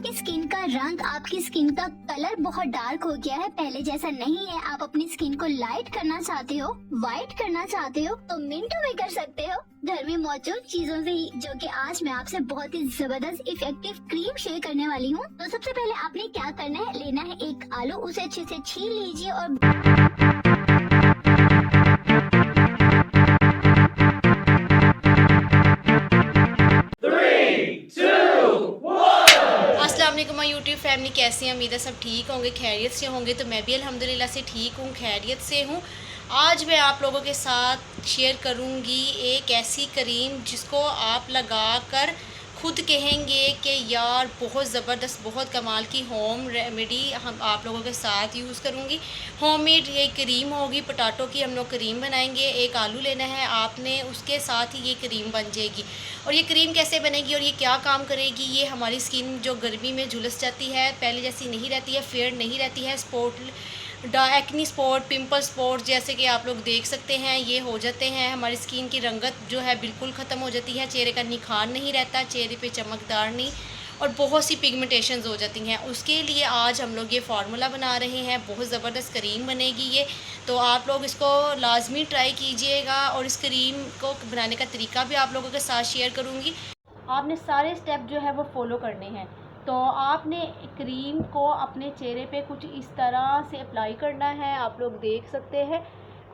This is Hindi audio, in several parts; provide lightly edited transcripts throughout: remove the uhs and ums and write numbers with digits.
आपकी स्किन का रंग, आपकी स्किन का कलर बहुत डार्क हो गया है, पहले जैसा नहीं है, आप अपनी स्किन को लाइट करना चाहते हो, वाइट करना चाहते हो, तो मिंटो में कर सकते हो घर में मौजूद चीजों से ही, जो कि आज मैं आपसे बहुत ही जबरदस्त इफेक्टिव क्रीम शेयर करने वाली हूँ। तो सबसे पहले आपने क्या करना है, लेना है एक आलू, उसे अच्छे से छील लीजिए और अस्सलाम वालेकुम माय यूट्यूब फैमिली, कैसे हैं? उम्मीद है सब ठीक होंगे, खैरियत से होंगे। तो मैं भी अल्हम्दुलिल्लाह से ठीक हूँ, खैरियत से हूँ। आज मैं आप लोगों के साथ शेयर करूँगी एक ऐसी क्रीम जिसको आप लगा कर खुद कहेंगे कि यार बहुत ज़बरदस्त, बहुत कमाल की होम रेमेडी हम आप लोगों के साथ यूज़ करूँगी। होममेड ये क्रीम होगी, पोटैटो की हम लोग क्रीम बनाएंगे। एक आलू लेना है आपने, उसके साथ ही ये क्रीम बन जाएगी। और ये क्रीम कैसे बनेगी और ये क्या काम करेगी, ये हमारी स्किन जो गर्मी में झुलस जाती है, पहले जैसी नहीं रहती है, फेयर नहीं रहती है, एक्नी स्पॉट, पिंपल स्पॉट जैसे कि आप लोग देख सकते हैं ये हो जाते हैं। हमारी स्किन की रंगत जो है बिल्कुल ख़त्म हो जाती है, चेहरे का निखार नहीं रहता, चेहरे पे चमकदार नहीं, और बहुत सी पिगमेंटेशंस हो जाती हैं। उसके लिए आज हम लोग ये फार्मूला बना रहे हैं, बहुत ज़बरदस्त क्रीम बनेगी ये। तो आप लोग इसको लाजमी ट्राई कीजिएगा और इस क्रीम को बनाने का तरीका भी आप लोगों के साथ शेयर करूँगी। आपने सारे स्टेप जो है वो फॉलो करने हैं। तो आपने क्रीम को अपने चेहरे पे कुछ इस तरह से अप्लाई करना है, आप लोग देख सकते हैं।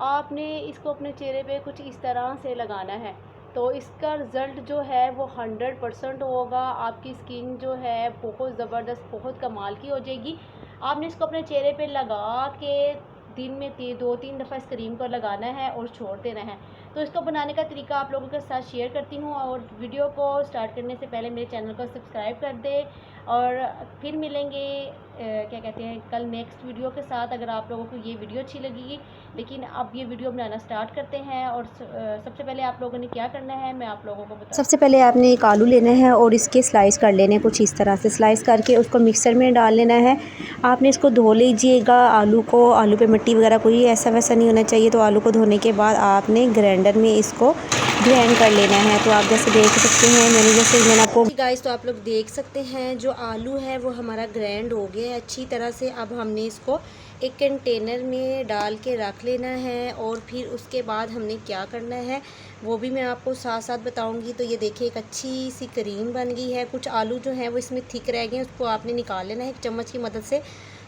आपने इसको अपने चेहरे पे कुछ इस तरह से लगाना है, तो इसका रिज़ल्ट जो है वो 100% होगा। आपकी स्किन जो है बहुत ज़बरदस्त, बहुत कमाल की हो जाएगी। आपने इसको अपने चेहरे पे लगा के दिन में 2-3 दफ़ा इस क्रीम को लगाना है और छोड़ देना है। तो इसको बनाने का तरीका आप लोगों के साथ शेयर करती हूँ। और वीडियो को स्टार्ट करने से पहले मेरे चैनल को सब्सक्राइब कर दे। और फिर मिलेंगे क्या कहते हैं कल नेक्स्ट वीडियो के साथ, अगर आप लोगों को ये वीडियो अच्छी लगेगी। लेकिन अब ये वीडियो बनाना स्टार्ट करते हैं। और सबसे पहले आप लोगों ने क्या करना है मैं आप लोगों को बता। सबसे पहले आपने एक आलू लेना है और इसके स्लाइस कर लेने, कुछ इस तरह से स्लाइस करके उसको मिक्सर में डाल लेना है। आपने इसको धो लीजिएगा आलू को, आलू पे मिट्टी वगैरह कोई ऐसा वैसा नहीं होना चाहिए। तो आलू को धोने के बाद आपने ग्राइंडर में इसको ग्राइंड कर लेना है। तो आप जैसे देख सकते हैं मैंने आपको गाइस, तो आप लोग देख सकते हैं जो आलू है वो हमारा ग्राइंड हो गया है अच्छी तरह से। अब हमने इसको एक कंटेनर में डाल के रख लेना है और फिर उसके बाद हमने क्या करना है वो भी मैं आपको साथ साथ बताऊंगी। तो ये देखिए एक अच्छी सी क्रीम बन गई है। कुछ आलू जो हैं वो इसमें थिक रह गए हैं, उसको आपने निकाल लेना है एक चम्मच की मदद से।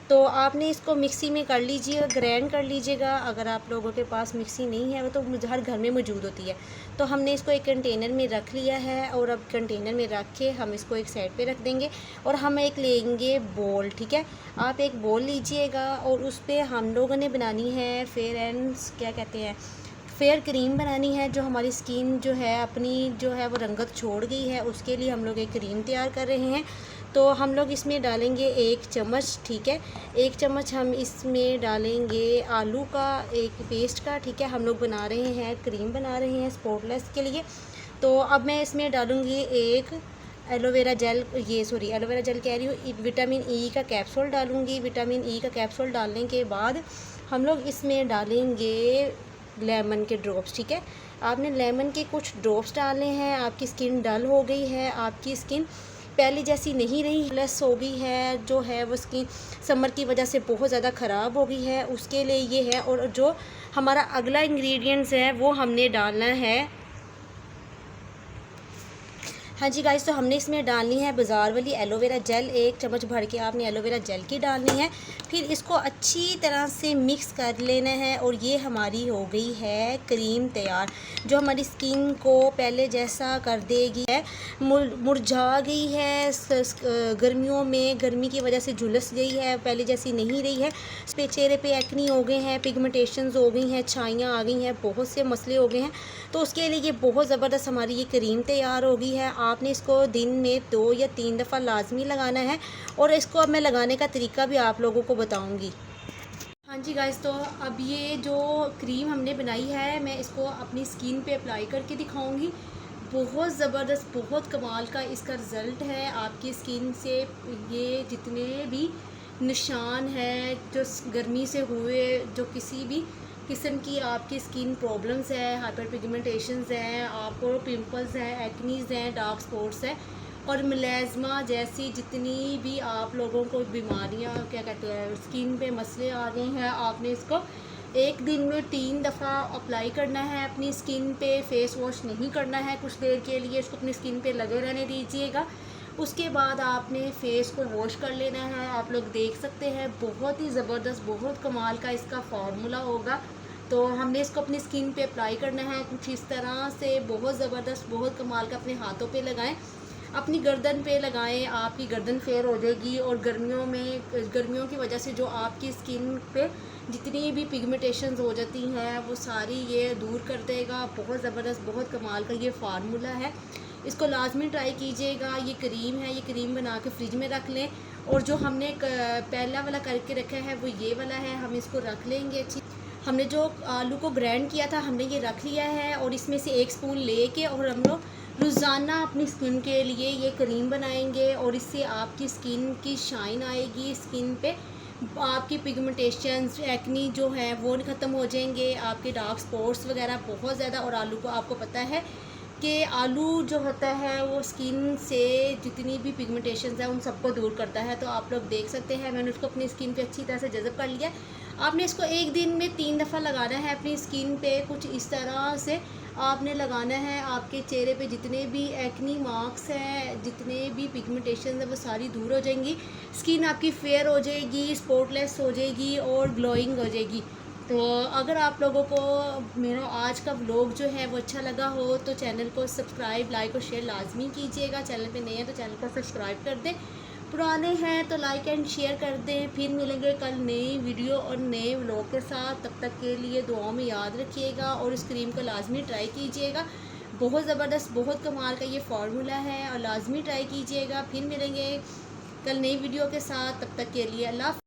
तो आपने इसको मिक्सी में कर लीजिएगा, ग्राइंड कर लीजिएगा। अगर आप लोगों के पास मिक्सी नहीं है वो तो हर घर में मौजूद होती है। तो हमने इसको एक कंटेनर में रख लिया है और अब कंटेनर में रख के हम इसको एक साइड पे रख देंगे। और हम एक लेंगे बोल, ठीक है। आप एक बोल लीजिएगा और उस पर हम लोगों ने बनानी है फेयर क्रीम बनानी है। जो हमारी स्किन जो है अपनी जो है वो रंगत छोड़ गई है, उसके लिए हम लोग एक क्रीम तैयार कर रहे हैं। तो हम लोग इसमें डालेंगे 1 चम्मच, ठीक है। 1 चम्मच हम इसमें डालेंगे आलू का एक पेस्ट का, ठीक है। हम लोग बना रहे हैं क्रीम बना रहे हैं स्पॉटलेस के लिए। तो अब मैं इसमें डालूँगी एक एलोवेरा जेल कह रही हूँ, विटामिन ई का कैप्सूल डालूँगी। विटामिन ई का कैप्सूल डालने के बाद हम लोग इसमें डालेंगे लेमन के ड्रॉप्स, ठीक है। आपने लेमन के कुछ ड्रॉप्स डालने हैं। आपकी स्किन डल हो गई है, आपकी स्किन पहले जैसी नहीं रही, लेस हो गई है, जो है वो स्किन समर की वजह से बहुत ज़्यादा ख़राब हो गई है, उसके लिए ये है। और जो हमारा अगला इंग्रेडिएंट्स है वो हमने डालना है, हाँ जी गाइस, तो हमने इसमें डालनी है बाज़ार वाली एलोवेरा जेल। 1 चम्मच भर के आपने एलोवेरा जेल की डालनी है। फिर इसको अच्छी तरह से मिक्स कर लेना है और ये हमारी हो गई है क्रीम तैयार, जो हमारी स्किन को पहले जैसा कर देगी है। मुरझा गई है, गर्मियों में गर्मी की वजह से झुलस गई है, पहले जैसी नहीं रही है। उस पे चेहरे पे एक्नी हो गए हैं, पिगमेंटेशंस हो गई हैं, छाइयाँ आ गई हैं, बहुत से मसले हो गए हैं। तो उसके लिए ये बहुत ज़बरदस्त हमारी ये क्रीम तैयार हो गई है। आपने इसको दिन में 2 या 3 दफ़ा लाजमी लगाना है और इसको अब मैं लगाने का तरीका भी आप लोगों को बताऊंगी। हाँ जी गाइस, तो अब ये जो क्रीम हमने बनाई है मैं इसको अपनी स्किन पे अप्लाई करके दिखाऊंगी। बहुत ज़बरदस्त, बहुत कमाल का इसका रिज़ल्ट है। आपकी स्किन से ये जितने भी निशान हैं जो गर्मी से हुए, जो किसी भी किस्म की आपकी स्किन प्रॉब्लम्स है, हाइपर पिगमेंटेशंस हैं, आपको पिंपल्स हैं, एक्नीज़ हैं, डार्क स्पॉट्स हैं, और मुलाजमा जैसी जितनी भी आप लोगों को बीमारियां क्या कहते हैं स्किन पे मसले आ रहे हैं, आपने इसको एक दिन में 3 दफ़ा अप्लाई करना है अपनी स्किन पे। फेस वॉश नहीं करना है, कुछ देर के लिए इसको अपनी स्किन पे लगे रहने दीजिएगा। उसके बाद आपने फेस को वॉश कर लेना है। आप लोग देख सकते हैं बहुत ही ज़बरदस्त, बहुत कमाल का इसका फार्मूला होगा। तो हमने इसको अपनी स्किन पे अप्लाई करना है कुछ इस तरह से, बहुत ज़बरदस्त, बहुत कमाल का। अपने हाथों पे लगाएं, अपनी गर्दन पे लगाएं, आपकी गर्दन फेयर हो जाएगी। और गर्मियों की वजह से जो आपकी स्किन पे जितनी भी पिगमेंटेशंस हो जाती हैं वो सारी ये दूर कर देगा। बहुत ज़बरदस्त, बहुत कमाल का ये फार्मूला है, इसको लाजमी ट्राई कीजिएगा। ये क्रीम है, ये क्रीम बना के फ्रिज में रख लें। और जो हमने पहला वाला करके रखा है वो ये वाला है, हम इसको रख लेंगे अच्छी। हमने जो आलू को ग्राइंड किया था हमने ये रख लिया है और इसमें से 1 स्पून लेके और हम लोग रोज़ाना अपनी स्किन के लिए ये क्रीम बनाएंगे। और इससे आपकी स्किन की शाइन आएगी, स्किन पे आपकी पिगमेंटेशंस एक्नी जो है वो ख़त्म हो जाएंगे, आपके डार्क स्पॉट्स वगैरह बहुत ज़्यादा। और आलू को आपको पता है कि आलू जो होता है वो स्किन से जितनी भी पिगमेंटेशंस है उन सबको दूर करता है। तो आप लोग देख सकते हैं मैंने उसको अपनी स्किन पे अच्छी तरह से जज़ब कर लिया। आपने इसको एक दिन में 3 दफ़ा लगाना है अपनी स्किन पे, कुछ इस तरह से आपने लगाना है। आपके चेहरे पे जितने भी एक्नी मार्क्स हैं, जितने भी पिगमेंटेशन है वो सारी दूर हो जाएंगी। स्किन आपकी फेयर हो जाएगी, स्पॉटलेस हो जाएगी और ग्लोइंग हो जाएगी। तो अगर आप लोगों को मेरा आज का व्लॉग जो है वो अच्छा लगा हो तो चैनल को सब्सक्राइब, लाइक और शेयर लाजमी कीजिएगा। चैनल पे नए हैं तो चैनल को सब्सक्राइब कर दें, पुराने हैं तो लाइक एंड शेयर कर दें। फिर मिलेंगे कल नई वीडियो और नए व्लॉग के साथ। तब तक के लिए दुआओं में याद रखिएगा और इस क्रीम को लाजमी ट्राई कीजिएगा। बहुत ज़बरदस्त, बहुत कमाल का ये फार्मूला है और लाजमी ट्राई कीजिएगा। फिर मिलेंगे कल नई वीडियो के साथ, तब तक के लिए अल्लाह।